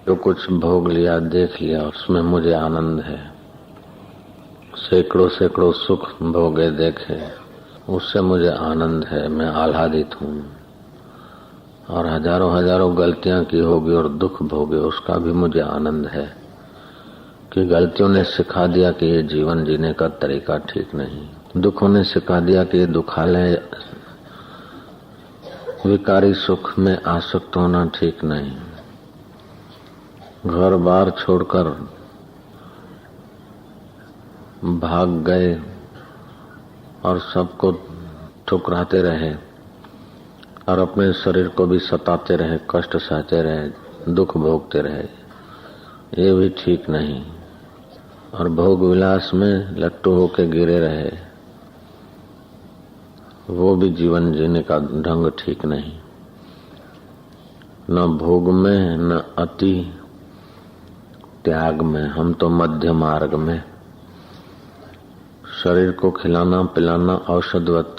जो कुछ भोग लिया, देख लिया, उसमें मुझे आनंद है। सैकड़ों सैकड़ों सुख भोगे देखे, उससे मुझे आनंद है, मैं आह्लादित हूँ। और हजारों हजारों गलतियां की होगी और दुख भोगे, उसका भी मुझे आनंद है कि गलतियों ने सिखा दिया कि ये जीवन जीने का तरीका ठीक नहीं। दुखों ने सिखा दिया कि ये दुखालय विकारी सुख में आसक्त होना ठीक नहीं। घर बार छोड़कर भाग गए और सबको ठुकराते रहे और अपने शरीर को भी सताते रहे, कष्ट सहते रहे, दुख भोगते रहे, ये भी ठीक नहीं। और भोग विलास में लट्टू होके गिरे रहे, वो भी जीवन जीने का ढंग ठीक नहीं। न भोग में न अति त्याग में, हम तो मध्य मार्ग में। शरीर को खिलाना पिलाना औषधवत,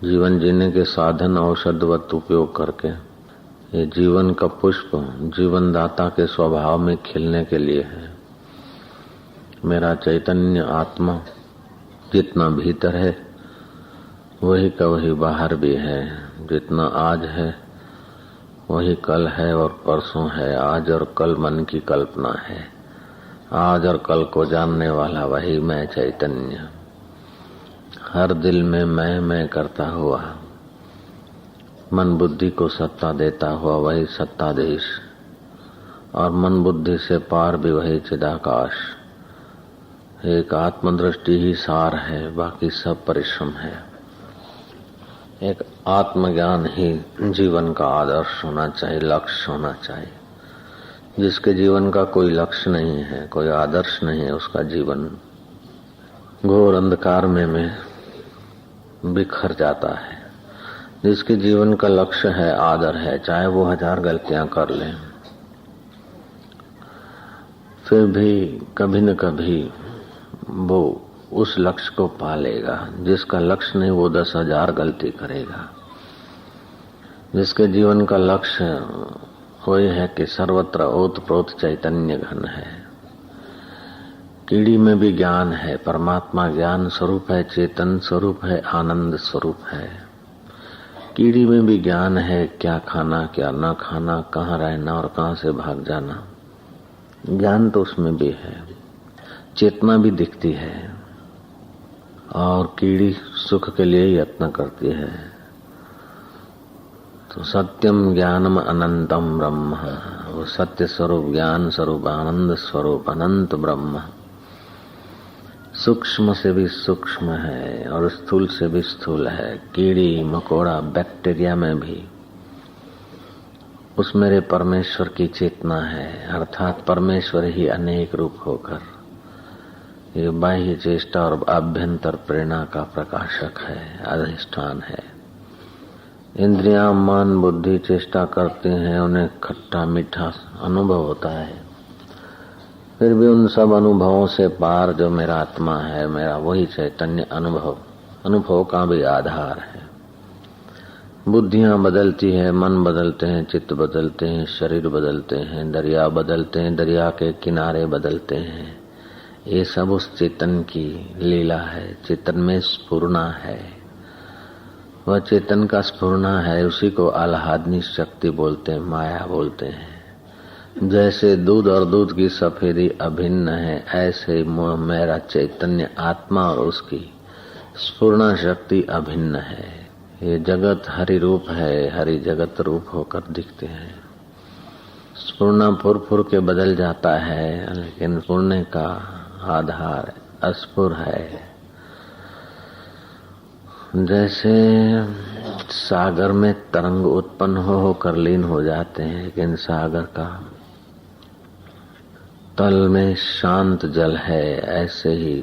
जीवन जीने के साधन औषधवत उपयोग करके, ये जीवन का पुष्प जीवन दाता के स्वभाव में खिलने के लिए है। मेरा चैतन्य आत्मा जितना भीतर है वही का वही बाहर भी है। जितना आज है वही कल है और परसों है। आज और कल मन की कल्पना है। आज और कल को जानने वाला वही मैं चैतन्य। हर दिल में मैं करता हुआ, मन बुद्धि को सत्ता देता हुआ वही सत्ताधीश, और मन बुद्धि से पार भी वही चिदाकाश। एक आत्मदृष्टि ही सार है, बाकी सब परिश्रम है। एक आत्मज्ञान ही जीवन का आदर्श होना चाहिए, लक्ष्य होना चाहिए। जिसके जीवन का कोई लक्ष्य नहीं है, कोई आदर्श नहीं है, उसका जीवन घोर अंधकार में बिखर जाता है। जिसके जीवन का लक्ष्य है, आदर है, चाहे वो 1000 गलतियां कर ले, फिर भी कभी न कभी वो उस लक्ष्य को पा लेगा। जिसका लक्ष्य नहीं वो 10,000 गलती करेगा। जिसके जीवन का लक्ष्य वही है कि सर्वत्र ओतप्रोत चैतन्य घन है। कीड़ी में भी ज्ञान है, परमात्मा ज्ञान स्वरूप है, चेतन स्वरूप है, आनंद स्वरूप है। कीड़ी में भी ज्ञान है, क्या खाना क्या न खाना, कहाँ रहना और कहाँ से भाग जाना, ज्ञान तो उसमें भी है। चेतना भी दिखती है और कीड़ी सुख के लिए यत्न करती है। तो सत्यम ज्ञानम अनंतम ब्रह्म, वो सत्य स्वरूप, ज्ञान स्वरूप, आनंद स्वरूप, अनंत ब्रह्म सूक्ष्म से भी सूक्ष्म है और स्थूल से भी स्थूल है। कीड़ी मकोड़ा बैक्टीरिया में भी उस मेरे परमेश्वर की चेतना है, अर्थात परमेश्वर ही अनेक रूप होकर ये बाह्य चेष्टा और आभ्यंतर प्रेरणा का प्रकाशक है, अधिष्ठान है। इंद्रियां मन बुद्धि चेष्टा करते हैं, उन्हें खट्टा मीठा अनुभव होता है, फिर भी उन सब अनुभवों से पार जो मेरा आत्मा है, मेरा वही चैतन्य अनुभव का भी आधार है। बुद्धियां बदलती है, मन बदलते हैं, चित्त बदलते हैं, शरीर बदलते हैं, दरिया बदलते हैं, दरिया के किनारे बदलते हैं। ये सब उस चेतन की लीला है। चेतन में स्फुरना है, वह चेतन का स्फुरना है, उसी को आह्लादनी शक्ति बोलते हैं, माया बोलते हैं। जैसे दूध और दूध की सफेदी अभिन्न है, ऐसे मेरा चैतन्य आत्मा और उसकी स्फुरना शक्ति अभिन्न है। ये जगत हरि रूप है, हरि जगत रूप होकर दिखते हैं। स्फुरना फुर के बदल जाता है, लेकिन स्फुरने का आधार अस्फुर है। जैसे सागर में तरंग उत्पन्न होकर लीन हो जाते हैं, लेकिन सागर का तल में शांत जल है, ऐसे ही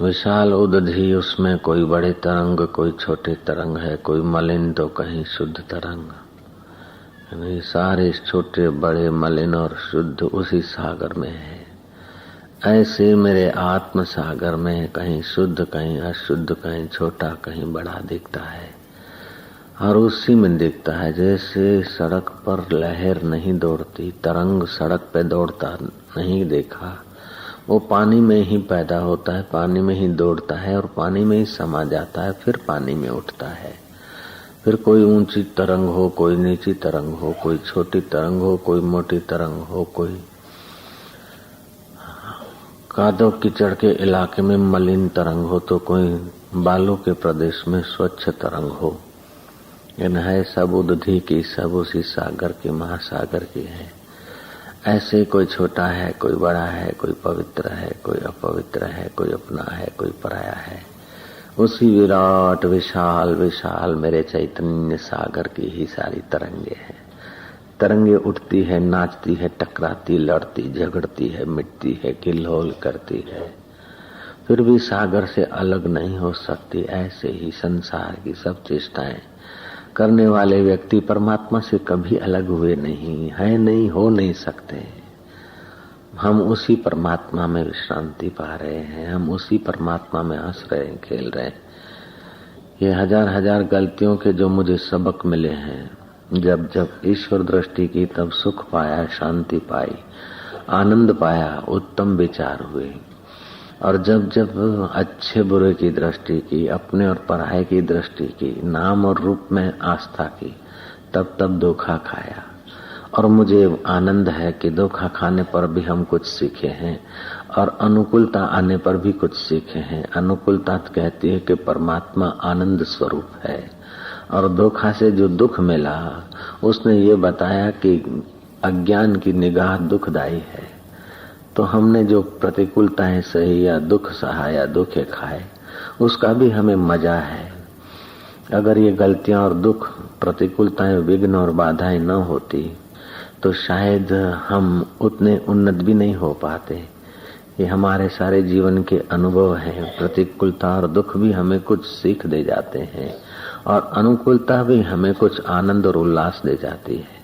विशाल उदधि, उसमें कोई बड़े तरंग कोई छोटे तरंग है, कोई मलिन तो कहीं शुद्ध तरंग। ये सारे छोटे बड़े मलिन और शुद्ध उसी सागर में है। ऐसे मेरे आत्म सागर में कहीं शुद्ध कहीं अशुद्ध, कहीं छोटा कहीं बड़ा दिखता है। और उसी में दिखता है जैसे सड़क पर लहर नहीं दौड़ती, तरंग सड़क पे दौड़ता नहीं देखा, वो पानी में ही पैदा होता है, पानी में ही दौड़ता है और पानी में ही समा जाता है, फिर पानी में उठता है। फिर कोई ऊंची तरंग हो, कोई नीची तरंग हो, कोई छोटी तरंग हो, कोई मोटी तरंग हो, कोई कादव कीचड़ के इलाके में मलिन तरंग हो, तो कोई बालू के प्रदेश में स्वच्छ तरंग हो। इन है सब उदधि की, सब उसी सागर की, महासागर की है। ऐसे कोई छोटा है, कोई बड़ा है, कोई पवित्र है, कोई अपवित्र है, कोई अपना है, कोई पराया है। उसी विराट विशाल विशाल मेरे चैतन्य सागर की ही सारी तरंगे हैं। तरंगे उठती है, नाचती है, टकराती, लड़ती, झगड़ती है, मिटती है, किल्होल करती है, फिर भी सागर से अलग नहीं हो सकती। ऐसे ही संसार की सब चेष्टाएं करने वाले व्यक्ति परमात्मा से कभी अलग हुए नहीं है, नहीं हो नहीं सकते। हम उसी परमात्मा में विश्रांति पा रहे हैं, हम उसी परमात्मा में हंस रहे हैं, खेल रहे हैं। ये हजार हजार गलतियों के जो मुझे सबक मिले हैं, जब जब ईश्वर दृष्टि की तब सुख पाया, शांति पाई, आनंद पाया, उत्तम विचार हुए। और जब जब अच्छे बुरे की दृष्टि की, अपने और पराये की दृष्टि की, नाम और रूप में आस्था की, तब तब धोखा खाया। और मुझे आनंद है कि धोखा खाने पर भी हम कुछ सीखे हैं और अनुकूलता आने पर भी कुछ सीखे हैं। अनुकूलता कहती है कि परमात्मा आनंद स्वरूप है, और धोखा से जो दुख मिला उसने ये बताया कि अज्ञान की निगाह दुखदायी है। तो हमने जो प्रतिकूलताएं सही या दुख सहा या दुखे खाए, उसका भी हमें मजा है। अगर ये गलतियां और दुख, प्रतिकूलताएं, विघ्न और बाधाएं न होती तो शायद हम उतने उन्नत भी नहीं हो पाते। ये हमारे सारे जीवन के अनुभव हैं। प्रतिकूलता और दुख भी हमें कुछ सीख दे जाते हैं और अनुकूलता भी हमें कुछ आनंद और उल्लास दे जाती है।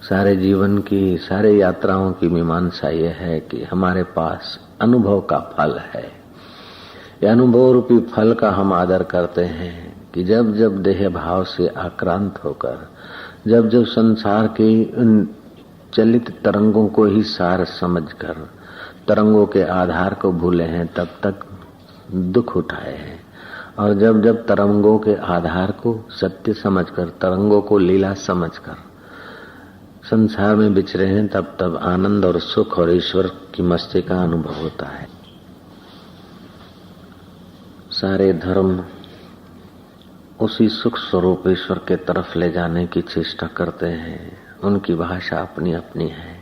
सारे जीवन की, सारे यात्राओं की मीमांसा ये है कि हमारे पास अनुभव का फल है। ये अनुभव रूपी फल का हम आदर करते हैं कि जब जब देह भाव से आक्रांत होकर, जब जब संसार की उन चलित तरंगों को ही सार समझकर तरंगों के आधार को भूले हैं, तब तक दुख उठाए हैं। और जब जब तरंगों के आधार को सत्य समझकर, तरंगों को लीला समझकर संसार में विचरे हैं, तब तब आनंद और सुख और ईश्वर की मस्ती का अनुभव होता है। सारे धर्म उसी सुख स्वरूप ईश्वर के तरफ ले जाने की चेष्टा करते हैं। उनकी भाषा अपनी अपनी है।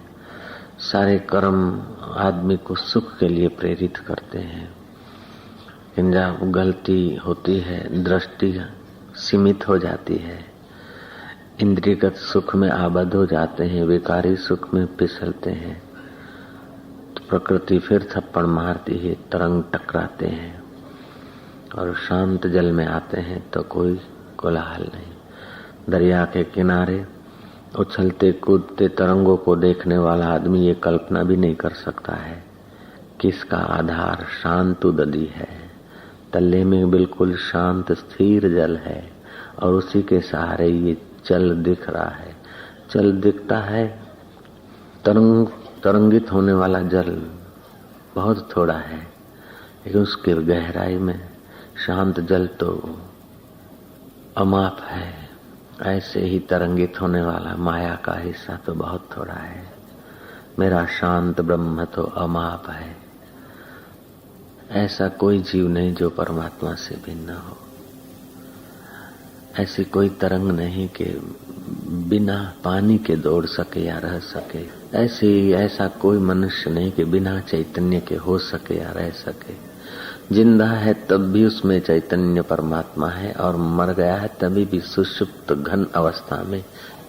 सारे कर्म आदमी को सुख के लिए प्रेरित करते हैं। लेकिन जब गलती होती है, दृष्टि सीमित हो जाती है, इंद्रियगत सुख में आबद्ध हो जाते हैं, विकारी सुख में फिसलते हैं, तो प्रकृति फिर थप्पड़ मारती है, तरंग टकराते हैं और शांत जल में आते हैं तो कोई कोलाहल नहीं। दरिया के किनारे उछलते कूदते तरंगों को देखने वाला आदमी ये कल्पना भी नहीं कर सकता है कि इसका आधार शांत उदधि है। तले में बिल्कुल शांत स्थिर जल है और उसी के सहारे ये चल दिख रहा है। चल दिखता है, तरंगित होने वाला जल बहुत थोड़ा है, लेकिन उसके गहराई में शांत जल तो अमाप है। ऐसे ही तरंगित होने वाला माया का हिस्सा तो बहुत थोड़ा है। मेरा शांत ब्रह्म तो अमाप है। ऐसा कोई जीव नहीं जो परमात्मा से भिन्न हो। ऐसी कोई तरंग नहीं कि बिना पानी के दौड़ सके या रह सके। ऐसा कोई मनुष्य नहीं कि बिना चैतन्य के हो सके या रह सके। जिंदा है तब भी उसमें चैतन्य परमात्मा है, और मर गया है तभी भी सुषुप्त घन अवस्था में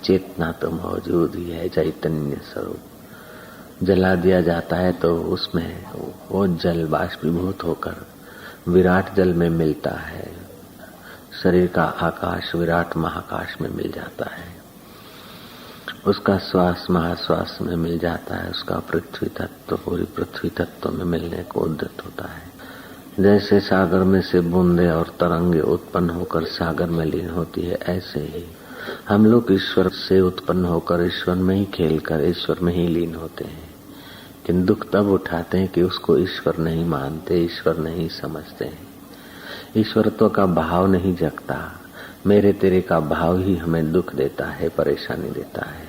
चेतना तो मौजूद ही है, चैतन्य स्वरूप। जला दिया जाता है तो उसमें वो जल बाष्पीभूत होकर विराट जल में मिलता है। शरीर का आकाश विराट महाकाश में मिल जाता है, उसका श्वास महाश्वास में मिल जाता है, उसका पृथ्वी तत्व पूरी पृथ्वी तत्व में मिलने को उद्यत होता है। जैसे सागर में से बूंदे और तरंगे उत्पन्न होकर सागर में लीन होती है, ऐसे ही हम लोग ईश्वर से उत्पन्न होकर ईश्वर में ही खेलकर ईश्वर में ही लीन होते हैं। लेकिन दुख तब उठाते हैं कि उसको ईश्वर नहीं मानते, ईश्वर नहीं समझते हैं, ईश्वरत्व का भाव नहीं जगता। मेरे तेरे का भाव ही हमें दुख देता है, परेशानी देता है।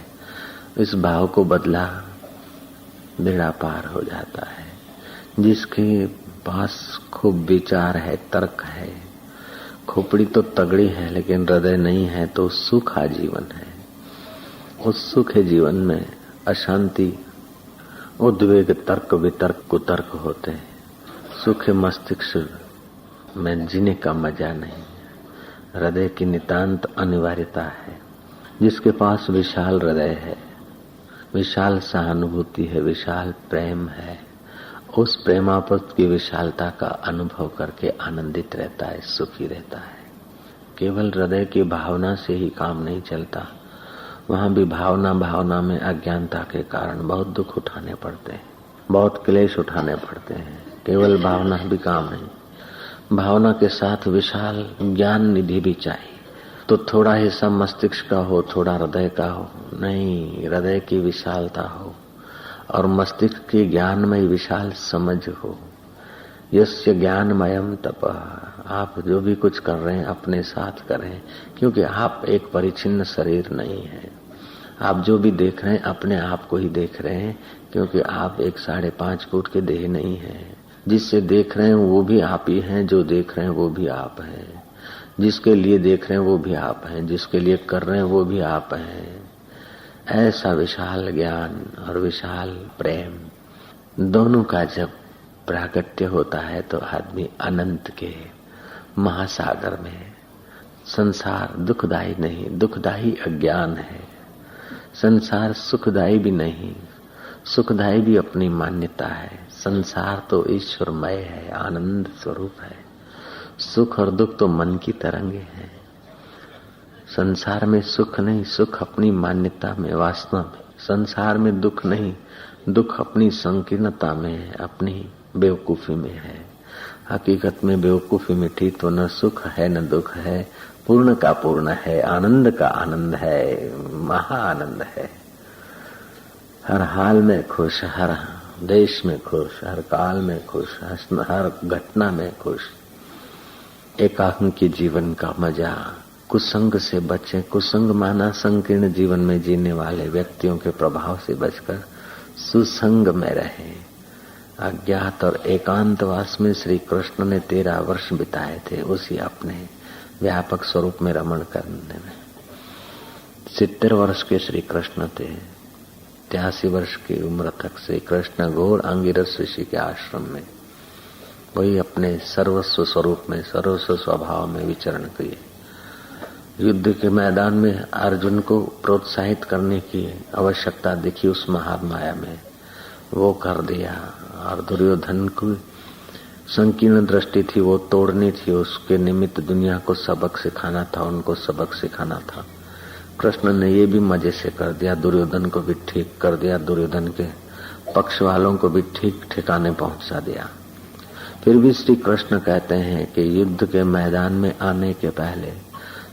इस भाव को बदला बेड़ा पार हो जाता है। जिसके पास खूब विचार है, तर्क है, खोपड़ी तो तगड़ी है लेकिन हृदय नहीं है, तो सुखा जीवन है। उस सुखे जीवन में अशांति, उद्वेग, तर्क वितर्क कुतर्क होते हैं। सुखे मस्तिष्क में जीने का मजा नहीं। हृदय की नितांत अनिवार्यता है। जिसके पास विशाल हृदय है, विशाल सहानुभूति है, विशाल प्रेम है, उस प्रेमापत की विशालता का अनुभव करके आनंदित रहता है, सुखी रहता है। केवल हृदय की भावना से ही काम नहीं चलता। वहां भी भावना में अज्ञानता के कारण बहुत दुख उठाने पड़ते हैं, बहुत क्लेश उठाने पड़ते हैं। केवल भावना भी काम नहीं, भावना के साथ विशाल ज्ञान निधि भी चाहिए। तो थोड़ा हिस्सा मस्तिष्क का हो, थोड़ा हृदय का हो, नहीं, हृदय की विशालता हो और मस्तिष्क की ज्ञानमय विशाल समझ हो। यस्य ज्ञानमयम तपः। आप जो भी कुछ कर रहे हैं अपने साथ करें, क्योंकि आप एक परिचिन्न शरीर नहीं है। आप जो भी देख रहे हैं अपने आप को ही देख रहे हैं, क्योंकि आप एक 5.5 फुट के देह नहीं है। जिससे देख रहे हैं वो भी आप ही हैं, जो देख रहे हैं वो भी आप हैं, जिसके लिए देख रहे हैं वो भी आप हैं, जिसके लिए कर रहे हैं वो भी आप हैं। ऐसा विशाल ज्ञान और विशाल प्रेम दोनों का जब प्राकट्य होता है तो आदमी अनंत के महासागर में, संसार दुखदायी नहीं, दुखदायी अज्ञान है। संसार सुखदायी भी नहीं, सुखदायी भी अपनी मान्यता है। संसार तो ईश्वरमय है, आनंद स्वरूप है। सुख और दुख तो मन की तरंगे हैं। संसार में सुख नहीं, सुख अपनी मान्यता में, वासना में। संसार में दुख नहीं, दुख अपनी संकीर्णता में है, अपनी बेवकूफी में है। हकीकत में बेवकूफी मिठी तो न सुख है न दुख है, पूर्ण का पूर्ण है, आनंद का आनंद है, महा आनंद है। हर हाल में खुश, हर देश में खुश, हर काल में खुश, हर घटना में खुश। एकांकी जीवन का मजा। कुसंग से बचे। कुसंग माना संकीर्ण जीवन में जीने वाले व्यक्तियों के प्रभाव से बचकर सुसंग में रहे। अज्ञात और एकांतवास में श्री कृष्ण ने 13 वर्ष बिताए थे, उसी अपने व्यापक स्वरूप में रमण करने में। 70 वर्ष के श्री कृष्ण थे। 83 वर्ष की उम्र तक श्री कृष्ण घोर अंगिरस ऋषि के आश्रम में वही अपने सर्वस्व स्वरूप में, सर्वस्व स्वभाव में विचरण किए। युद्ध के मैदान में अर्जुन को प्रोत्साहित करने की आवश्यकता दिखी उस महामाया में, वो कर दिया। और दुर्योधन को संकीर्ण दृष्टि थी, वो तोड़नी थी। उसके निमित्त दुनिया को सबक सिखाना था, उनको सबक सिखाना था। कृष्ण ने ये भी मजे से कर दिया, दुर्योधन को भी ठीक कर दिया, दुर्योधन के पक्ष वालों को भी ठीक ठिकाने पहुंचा दिया। फिर भी श्री कृष्ण कहते हैं कि युद्ध के मैदान में आने के पहले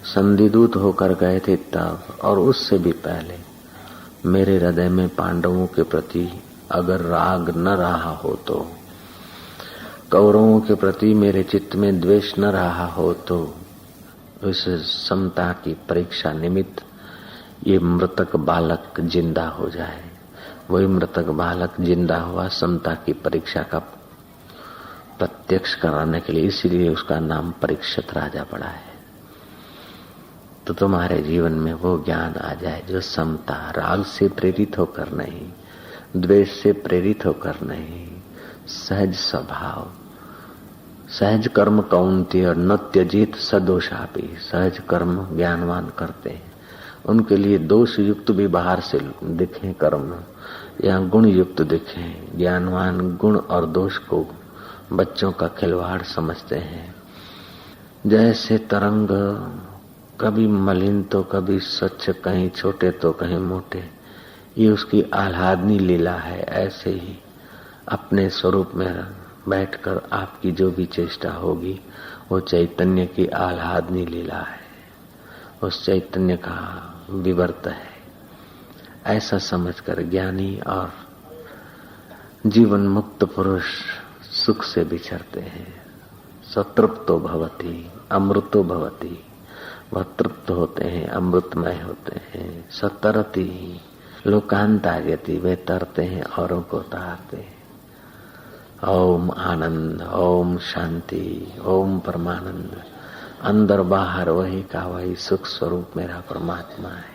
संधिदूत होकर गए थे तब, और उससे भी पहले मेरे हृदय में पांडवों के प्रति अगर राग न रहा हो तो, कौरवों के प्रति मेरे चित्त में द्वेष न रहा हो तो, इस समता की परीक्षा निमित्त ये मृतक बालक जिंदा हो जाए। वही मृतक बालक जिंदा हुआ समता की परीक्षा का प्रत्यक्ष कराने के लिए, इसीलिए उसका नाम परीक्षित राजा पड़ा है। तो तुम्हारे जीवन में वो ज्ञान आ जाए जो समता, राग से प्रेरित होकर नहीं, द्वेष से प्रेरित होकर नहीं, सहज स्वभाव, सहज कर्म कौन्तेय न त्यजेत सदोषापि। सहज कर्म ज्ञानवान करते हैं, उनके लिए दोष युक्त भी बाहर से दिखे कर्म या गुण युक्त दिखे। ज्ञानवान गुण और दोष को बच्चों का खिलवाड़ समझते हैं। जैसे तरंग कभी मलिन तो कभी स्वच्छ, कहीं छोटे तो कहीं मोटे, ये उसकी आह्लादनी लीला है। ऐसे ही अपने स्वरूप में बैठकर आपकी जो भी चेष्टा होगी वो चैतन्य की आह्लादनी लीला है, उस चैतन्य का विवर्त है। ऐसा समझकर ज्ञानी और जीवन मुक्त पुरुष सुख से विचरते हैं। सतृप्तो भवति अमृतो भवति, वह तृप्त होते हैं, अमृतमय होते हैं। सतरति लोकांतार्यति, वे तरते हैं औरों को तारते हैं। ओम आनंद, ओम शांति, ओम परमानंद, अंदर बाहर वही का वही सुख स्वरूप मेरा परमात्मा है।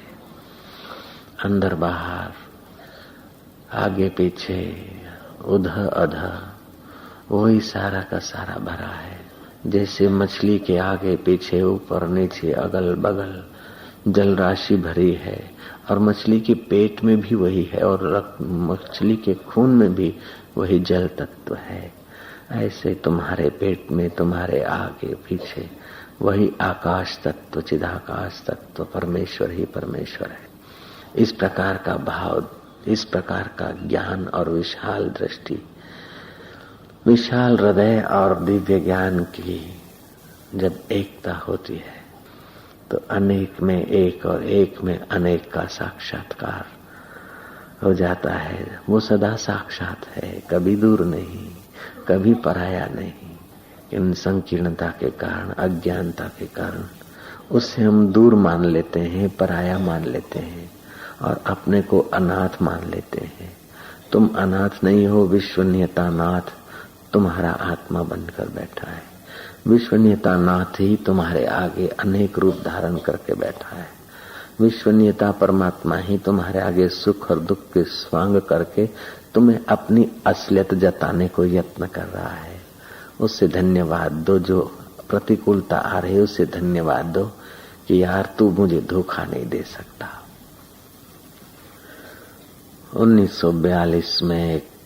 अंदर बाहर, आगे पीछे, उधर अधर, वही सारा का सारा भरा है। जैसे मछली के आगे पीछे, ऊपर नीचे, अगल बगल जल राशि भरी है और मछली के पेट में भी वही है और मछली के खून में भी वही जल तत्व है। ऐसे तुम्हारे पेट में, तुम्हारे आगे पीछे वही आकाश तत्व, चिदाकाश तत्व, परमेश्वर ही परमेश्वर है। इस प्रकार का भाव, इस प्रकार का ज्ञान और विशाल दृष्टि, विशाल हृदय और दिव्य ज्ञान की जब एकता होती है तो अनेक में एक और एक में अनेक का साक्षात्कार हो जाता है। वो सदा साक्षात है, कभी दूर नहीं, कभी पराया नहीं। इन संकीर्णता के कारण, अज्ञानता के कारण उससे हम दूर मान लेते हैं, पराया मान लेते हैं और अपने को अनाथ मान लेते हैं। तुम अनाथ नहीं हो, विश्वनीयता नाथ तुम्हारा आत्मा बनकर बैठा है। विश्वनीयता नाथ ही तुम्हारे आगे अनेक रूप धारण करके बैठा है। विश्वनीयता परमात्मा ही तुम्हारे आगे सुख और दुख के स्वांग करके तुम्हें अपनी असलियत जताने को यत्न कर रहा है। उससे धन्यवाद दो। जो प्रतिकूलता आ रही है उससे धन्यवाद दो कि यार तू मुझे धोखा नहीं दे सकता। 1942 में एक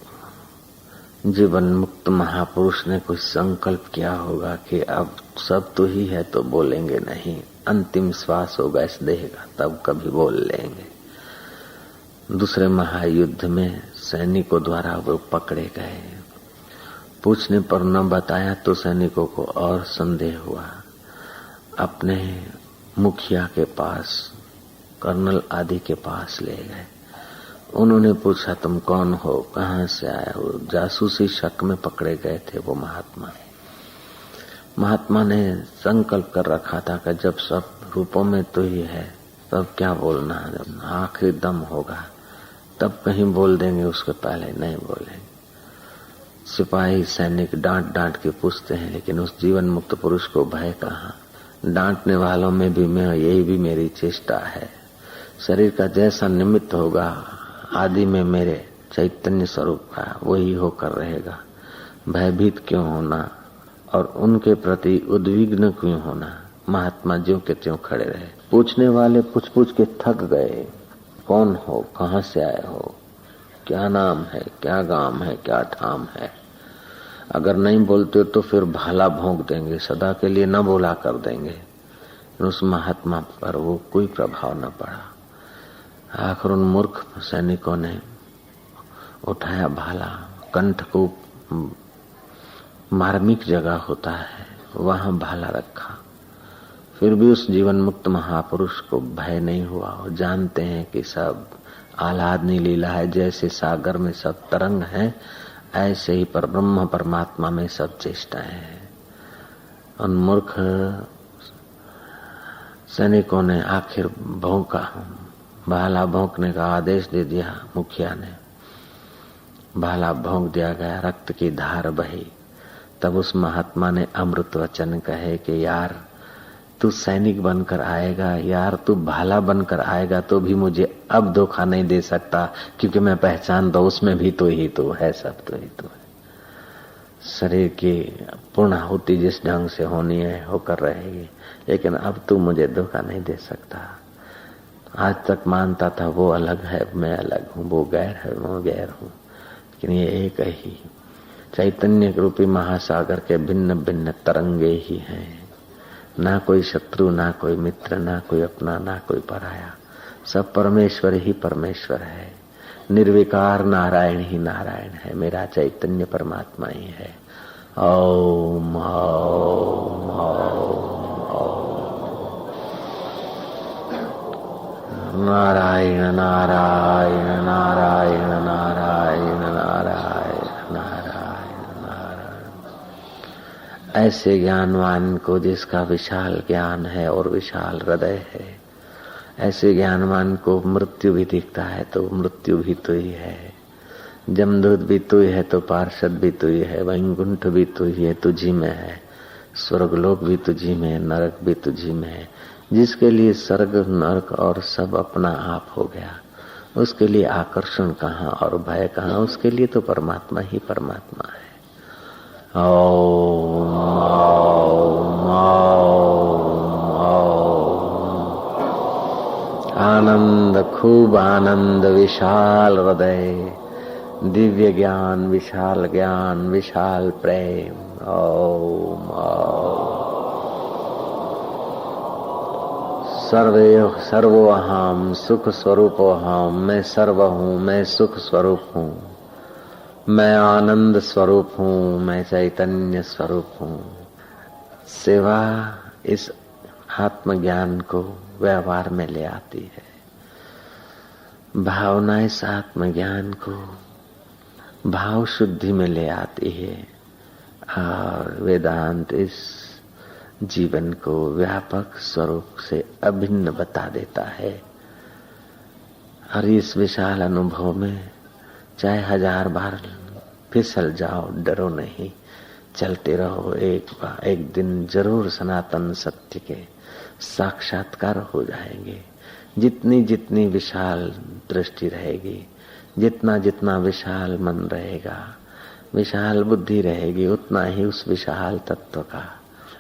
जीवन मुक्त महापुरुष ने कुछ संकल्प किया होगा कि अब सब तो ही है तो बोलेंगे नहीं, अंतिम श्वास होगा इस देह का तब कभी बोल लेंगे। दूसरे महायुद्ध में सैनिकों द्वारा वो पकड़े गए। पूछने पर न बताया तो सैनिकों को और संदेह हुआ। अपने मुखिया के पास, कर्नल आदि के पास ले गए। उन्होंने पूछा तुम कौन हो, कहाँ से आए हो? जासूसी शक में पकड़े गए थे वो महात्मा। महात्मा ने संकल्प कर रखा था कि जब सब रूपों में तो ही है तब क्या बोलना, जब आखिरी दम होगा तब कहीं बोल देंगे, उसके पहले नहीं बोलेंगे। सिपाही सैनिक डांट डांट के पूछते हैं, लेकिन उस जीवन मुक्त पुरुष को भय कहाँ। डांटने वालों में भी मैं, यही भी मेरी चेष्टा है। शरीर का जैसा निमित्त होगा आदि में मेरे चैतन्य स्वरूप का वही होकर रहेगा। भयभीत क्यों होना और उनके प्रति उद्विग्न क्यों होना। महात्मा ज्यों के त्यों खड़े रहे। पूछने वाले पूछ पूछ के थक गए। कौन हो, कहाँ से आए हो, क्या नाम है, क्या गांव है, क्या ठाम है। अगर नहीं बोलते तो फिर भाला भोंक देंगे, सदा के लिए न बोला कर देंगे। उस महात्मा पर वो कोई प्रभाव न पड़ा। आखिर उन मूर्ख सैनिकों ने उठाया भाला, कंठ को मार्मिक जगह होता है वहां भाला रखा। फिर भी उस जीवन मुक्त महापुरुष को भय नहीं हुआ। वो जानते हैं कि सब आह्लादनी लीला है। जैसे सागर में सब तरंग हैं, ऐसे ही पर ब्रह्म परमात्मा में सब चेष्टाएं हैं। उन मूर्ख सैनिकों ने आखिर भौंका, भाला भौंकने का आदेश दे दिया। मुखिया ने भाला भौंक दिया गया, रक्त की धार बही। तब उस महात्मा ने अमृत वचन कहे कि यार तू सैनिक बनकर आएगा, यार तू भाला बनकर आएगा तो भी मुझे अब धोखा नहीं दे सकता, क्योंकि मैं पहचानता हूं उसमें भी तो ही तो है, सब तो ही तो है। शरीर की पूर्णाहुति जिस ढंग से होनी है होकर रहेगी, लेकिन अब तू मुझे धोखा नहीं दे सकता। आज तक मानता था वो अलग है, मैं अलग हूँ, वो गैर है, मैं गैर हूँ, लेकिन ये एक ही चैतन्य रूपी महासागर के भिन्न भिन्न तरंगे ही हैं। ना कोई शत्रु, ना कोई मित्र, ना कोई अपना, ना कोई पराया। सब परमेश्वर ही परमेश्वर है। निर्विकार नारायण ही नारायण है। मेरा चैतन्य परमात्मा ही है। ओम ओम ओम। नारायण नारायण नारायण नारायण नारायण नारायण नारायण। ऐसे ज्ञानवान को जिसका विशाल ज्ञान है और विशाल हृदय है, ऐसे ज्ञानवान को मृत्यु भी दिखता है तो मृत्यु भी तू ही है, जमदूत भी तू ही है तो पार्षद भी तू ही है, वैकुंठ भी तू ही है, तुझी में है, स्वर्गलोक भी तुझी में है, नरक भी तुझी में है। जिसके लिए स्वर्ग नरक और सब अपना आप हो गया, उसके लिए आकर्षण कहाँ और भय कहाँ, उसके लिए तो परमात्मा ही परमात्मा है। ओम ओम ओम। आनंद, खूब आनंद, विशाल हृदय, दिव्य ज्ञान, विशाल प्रेम। ओम ओम। सर्वोहम सुख स्वरूपोहम। मैं सर्व हूँ, मैं सुख स्वरूप हूँ, मैं आनंद स्वरूप हूँ, मैं चैतन्य स्वरूप हूँ। सेवा इस आत्मज्ञान को व्यवहार में ले आती है, भावना इस आत्मज्ञान को भाव शुद्धि में ले आती है, और वेदांत इस जीवन को व्यापक स्वरूप से अभिन्न बता देता है। और इस विशाल अनुभव में चाहे 1000 बार फिसल जाओ, डरो नहीं, चलते रहो। एक दिन जरूर सनातन सत्य के साक्षात्कार हो जाएंगे। जितनी जितनी विशाल दृष्टि रहेगी, जितना जितना विशाल मन रहेगा, विशाल बुद्धि रहेगी, उतना ही उस विशाल तत्व का,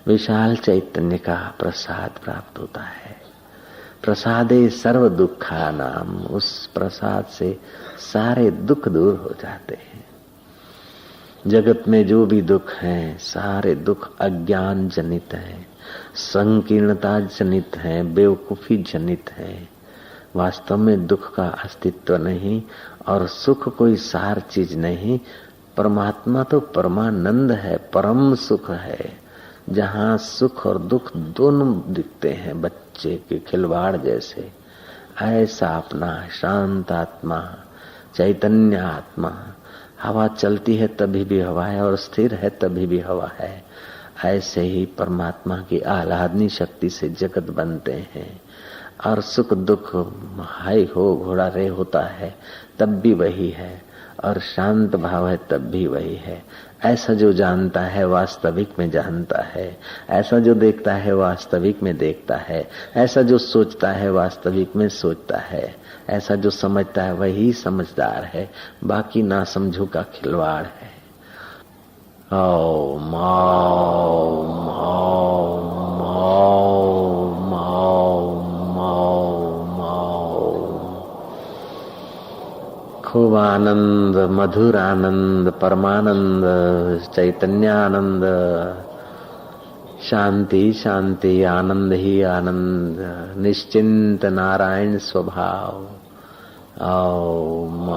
विशाल चैतन्य का प्रसाद प्राप्त होता है। प्रसादे सर्व दुखा नाम। उस प्रसाद से सारे दुख दूर हो जाते हैं। जगत में जो भी दुख हैं, सारे दुख अज्ञान जनित हैं, संकीर्णता जनित हैं, बेवकूफी जनित हैं। वास्तव में दुख का अस्तित्व नहीं और सुख कोई सार चीज नहीं। परमात्मा तो परमानंद है, परम सुख है, जहाँ सुख और दुख दोनों दिखते हैं बच्चे के खिलवाड़ जैसे। ऐसा अपना शांत आत्मा, चैतन्य आत्मा, हवा चलती है तभी भी हवा है और स्थिर है तभी भी हवा है। ऐसे ही परमात्मा की आह्लादनी शक्ति से जगत बनते हैं, और सुख दुख हाय हो घोड़ा रे होता है तब भी वही है, और शांत भाव है तब भी वही है। ऐसा जो जानता है वास्तविक में जानता है, ऐसा जो देखता है वास्तविक में देखता है, ऐसा जो सोचता है वास्तविक में सोचता है, ऐसा जो समझता है वही समझदार है, बाकी ना समझो का खिलवाड़ है। ओम ओम ओम ओम ओम ओम ओम। खूब आनंद, मधुर आनंद, परमानंद, चैतन्यानंद, शांति शांति, आनंद ही आनंद, निश्चिंत नारायण स्वभाव। ओम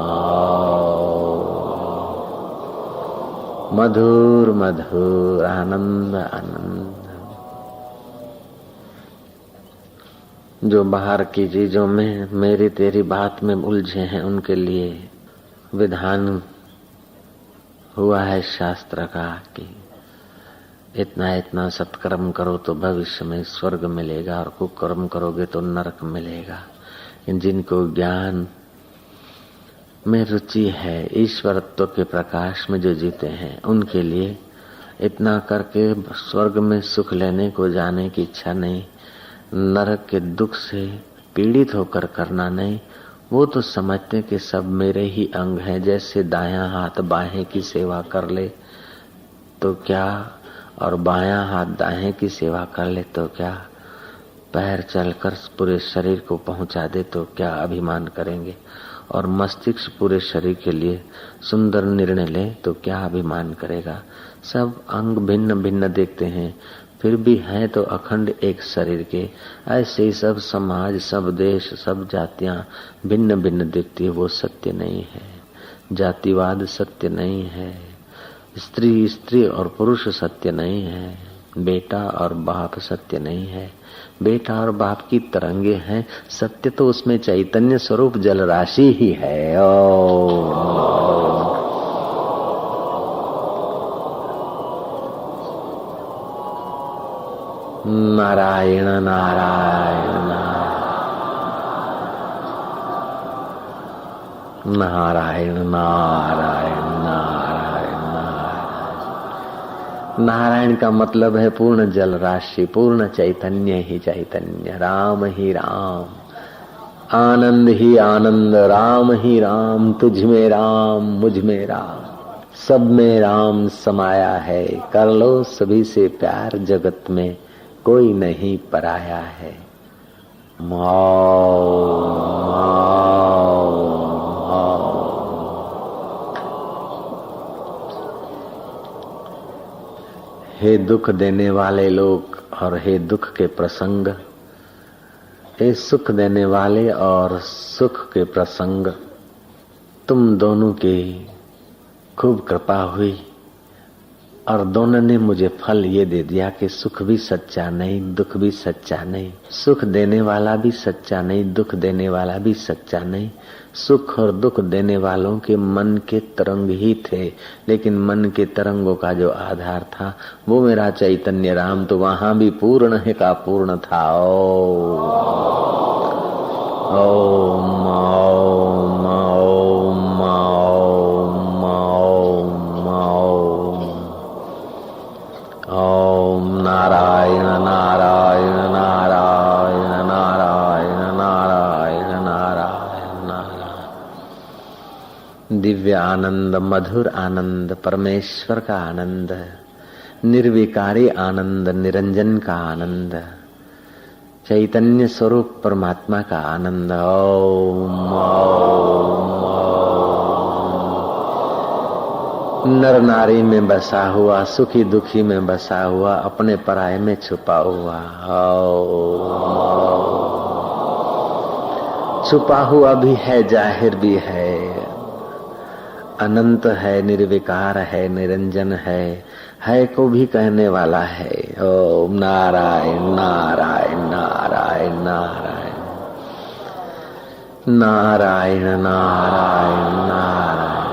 मधुर मधुर आनंद आनंद। जो बाहर की चीजों में मेरी तेरी बात में उलझे हैं, उनके लिए विधान हुआ है शास्त्र का कि इतना इतना सत्कर्म करो तो भविष्य में स्वर्ग मिलेगा, और कुकर्म करोगे तो नरक मिलेगा। जिनको ज्ञान में रुचि है, ईश्वरत्व के प्रकाश में जो जीते हैं, उनके लिए इतना करके स्वर्ग में सुख लेने को जाने की इच्छा नहीं, नरक के दुख से पीड़ित होकर करना नहीं। वो तो समझते कि सब मेरे ही अंग हैं। जैसे दायां हाथ बाहें की सेवा कर ले तो क्या, और बायां हाथ दाएं की सेवा कर ले तो क्या, पैर चलकर पूरे शरीर को पहुंचा दे तो क्या अभिमान करेंगे, और मस्तिष्क पूरे शरीर के लिए सुंदर निर्णय ले तो क्या अभिमान करेगा। सब अंग भिन्न भिन्न देखते हैं, फिर भी हैं तो अखंड एक शरीर के। ऐसे ही सब समाज, सब देश, सब जातियां भिन्न भिन्न दिखती है, वो सत्य नहीं है। जातिवाद सत्य नहीं है, स्त्री स्त्री और पुरुष सत्य नहीं है, बेटा और बाप सत्य नहीं है। बेटा और बाप की तरंगे हैं, सत्य तो उसमें चैतन्य स्वरूप जल राशि ही है। नारायण नारायण नारायण नारायण नारायण नारायण। नारायण का मतलब है पूर्ण जल राशि, पूर्ण चैतन्य ही चैतन्य, राम ही राम, आनंद ही आनंद, राम ही राम, तुझ में राम मुझ में राम, सब में राम समाया है। कर लो सभी से प्यार, जगत में कोई नहीं पराया है। माओ माओ माओ। हे दुख देने वाले लोग और हे दुख के प्रसंग, हे सुख देने वाले और सुख के प्रसंग, तुम दोनों की खूब कृपा हुई और दोनों ने मुझे फल ये दे दिया कि सुख भी सच्चा नहीं, दुख भी सच्चा नहीं, सुख देने वाला भी सच्चा नहीं, दुख देने वाला भी सच्चा नहीं। सुख और दुख देने वालों के मन के तरंग ही थे, लेकिन मन के तरंगों का जो आधार था वो मेरा चैतन्य राम, तो वहां भी पूर्ण है का पूर्ण था। ओम ओम ओम ओम ओम ओम नारायण नारायण नारायण नारायण नारायण नारायण नारायण। दिव्य आनंद, मधुर आनंद, परमेश्वर का आनंद, निर्विकारी आनंद, निरंजन का आनंद, चैतन्य स्वरूप परमात्मा का आनंद। ओम ओम नर नारी में बसा हुआ, सुखी दुखी में बसा हुआ, अपने पराये में छुपा हुआ। छुपा हुआ भी है, जाहिर भी है, अनंत है, निर्विकार है, निरंजन है को भी कहने वाला है। ओम नारायण नारायण नारायण नारायण नारायण नारायण नारायण।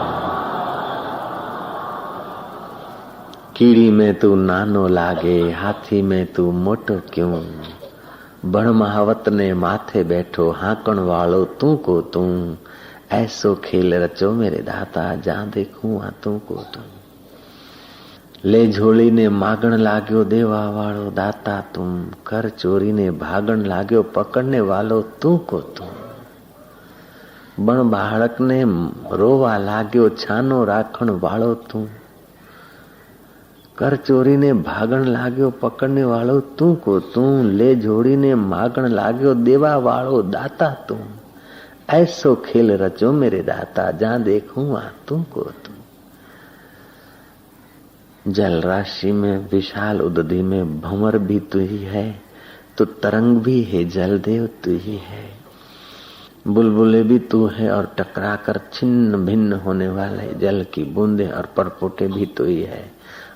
कीड़ी में तू नानो लागे, हाथी में तू मोटो क्यों, बण महावत ने माथे बैठो, हाकण वालो तू को तू, ऐसो खेल रचो मेरे दाता, जहां देखूं आ तू को तू। ले झोली ने मागण लाग्यो, देवा वालो दाता तुम, कर चोरी ने भागण लाग्यो, पकड़ने वालो तू को तू। बण बाळक ने रोवा लाग्यो, छानो राखण वालो तू, कर चोरी ने भागण लाग्यो, पकड़ने वालो तू को तू। ले झोड़ी ने मागण लाग्यो, देवा वालो दाता तू, ऐसो खेल रचो मेरे दाता, जहां देखूं आ तू को तू। जल राशि में, विशाल उदधि में भंवर भी तू ही है, तो तरंग भी है, जल देव तू ही है, बुलबुले भी तू है, और टकरा कर छिन्न भिन्न होने वाले जल की बूंदे और परपोटे भी तू ही है।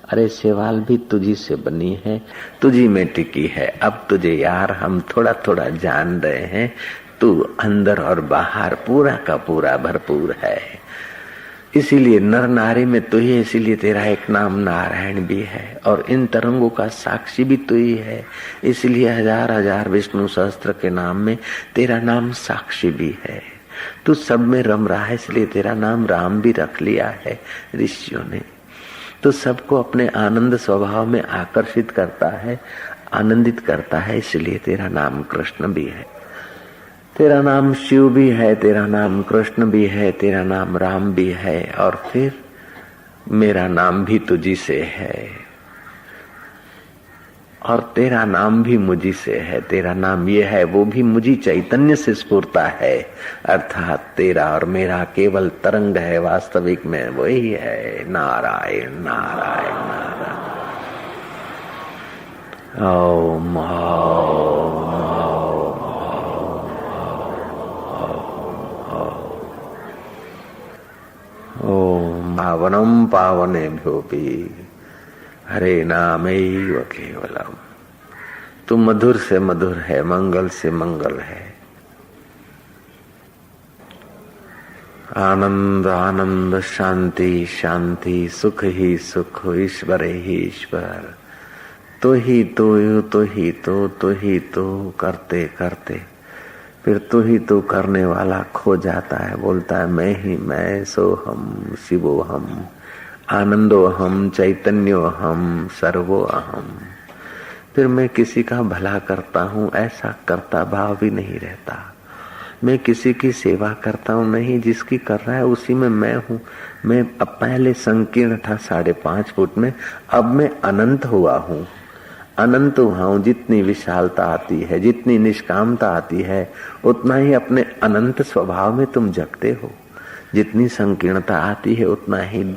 अरे सेवाल भी तुझी से बनी है, तुझी में टिकी है। अब तुझे यार हम थोड़ा थोड़ा जान रहे हैं, तू अंदर और बाहर पूरा का पूरा भरपूर है। इसीलिए नर नारी में तू ही है, इसीलिए तेरा एक नाम नारायण भी है, और इन तरंगों का साक्षी भी तू ही है। इसलिए हजार हजार विष्णु सहस्त्र के नाम में तेरा नाम साक्षी भी है। तू सब में रम रहा है, इसलिए तेरा नाम राम भी रख लिया है ऋषियों ने। तो सबको अपने आनंद स्वभाव में आकर्षित करता है, आनंदित करता है, इसलिए तेरा नाम कृष्ण भी है, तेरा नाम शिव भी है, तेरा नाम कृष्ण भी है, तेरा नाम राम भी है, और फिर मेरा नाम भी तुझी से है, और तेरा नाम भी मुझी से है। तेरा नाम ये है, वो भी मुझी चैतन्य से स्फुरता है, अर्थात तेरा और मेरा केवल तरंग है, वास्तविक में वही है। नारायण नारायण नारायण। ओम ओम पावनम पावनेभ्योऽपि हरे नामैव केवलम। तू मधुर से मधुर है, मंगल से मंगल है। आनंद आनंद, शांति शांति, सुख ही सुख, ईश्वर ही ईश्वर। तो ही तो करते करते फिर तू ही तू करने वाला खो जाता है। बोलता है मैं ही मैं, सो हम शिवो हम, आनंदो हम, चैतन्यो हम, सर्वो अहम। फिर मैं किसी का भला करता हूँ ऐसा करता भाव भी नहीं रहता। मैं किसी की सेवा करता हूँ नहीं, जिसकी कर रहा है उसी में मैं हूँ। मैं अब पहले संकीर्ण था 5.5 फुट में, अब मैं अनंत हुआ हूँ। अनंत हुआ हूँ। जितनी विशालता आती है, जितनी निष्कामता आती है, उतना ही अपने अनंत स्वभाव में तुम जगते हो। जितनी संकीर्णता आती है उतना ही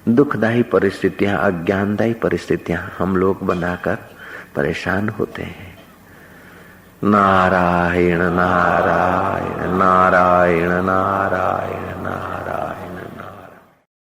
दुखदायी परिस्थितियां, अज्ञानदायी परिस्थितियां हम लोग बनाकर परेशान होते हैं। नारायण नारायण नारायण नारायण।